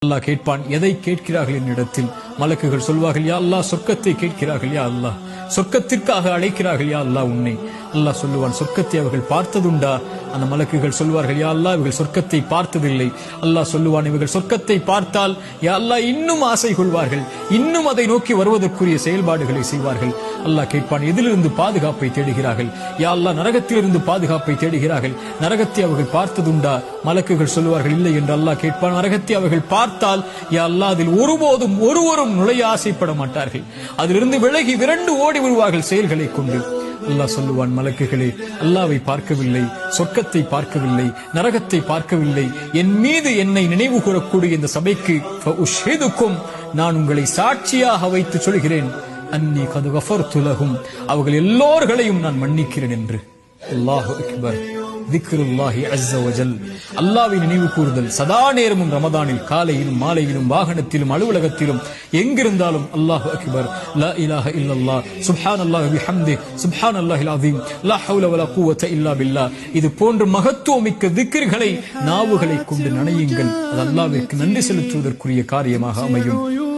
அல்லாஹ் கேட்பான், எதை கேட்கிறார்கள் என்னிடத்தில்? மலக்குகள் சொல்வார்கள், யா அல்லாஹ் சொர்க்கத்தை கேட்கிறார்கள், யா அல்லாஹ் சொர்க்கத்திற்காக அழைக்கிறார்கள், யா அல்லாஹ் உன்னை. அல்லாஹ் சொல்லுவான், சொர்க்கத்தை அவர்கள் பார்த்ததுண்டா? அந்த மலக்குகள் சொல்வார்கள், யா அல்லாஹ் இவர்கள் சொர்க்கத்தை பார்த்ததில்லை. அல்லாஹ் சொல்லுவான், இவர்கள் சொர்க்கத்தை பார்த்தால் யா அல்லாஹ் இன்னும் ஆசை கொள்வார்கள், இன்னும் அதை நோக்கி வருவதற்குரிய செயல்பாடுகளை செய்வார்கள். அல்லாஹ் கேட்பான், எதிலிருந்து பாதுகாப்பை தேடுகிறார்கள்? யா அல்லாஹ் நரகத்திலிருந்து பாதுகாப்பை தேடுகிறார்கள். நரகத்தை அவர்கள் பார்த்ததுண்டா? மலக்குகள் சொல்வார்கள், இல்லை என்று அல்லாஹ் கேட்பான், நரகத்தை அவர்கள் பார்த்தால் யா அல்லாஹ் அதில் ஒருபோதும் ஒருவரும் நுழைய ஆசைப்பட மாட்டார்கள். அதிலிருந்து விலகி விரண்டு ஓடி வருவார்கள் செயல்களை கொண்டு. அல்லாஹ் சொல்லுவான், மலக்குகளே, அல்லாஹ்வை பார்க்கவில்லை, சொர்க்கத்தை பார்க்கவில்லை, நரகத்தை பார்க்கவில்லை, என் மீது என்னை நினைவு கூறக்கூடிய இந்த சபைக்கு நான் உங்களை சாட்சியாக வைத்து சொல்கிறேன், அன்னி கத் கஃபர்து லஹும், அவர்கள் எல்லோர்களையும் நான் மன்னிக்கிறேன் என்று. அல்லாஹு அக்பர். திக்ருல்லாஹி அஸ்ஸ வஜல், அல்லாஹ்வை நினைவு கூறுதல் சதா நேரமும் ரமதானில், காலையிலும் மாலையிலும் வாகனத்திலும் அலுவலகத்திலும் எங்கிருந்தாலும் அல்லாஹு அக்பர், லா இலாஹ இல்லல்லாஹ், சுப்ஹானல்லாஹி வபிஹம்திஹி, சுப்ஹானல்லாஹில் அஸீம், லா ஹவ்ல வலா குவத்த இல்லா பில்லாஹ். இது போன்ற மகத்துவமிக்க திக்ர்களை நாவுகளை கொண்டு நனையுங்கள். அது அல்லாஹ்விற்கு நன்றி செலுத்துவதற்குரிய காரியமாக அமையும்.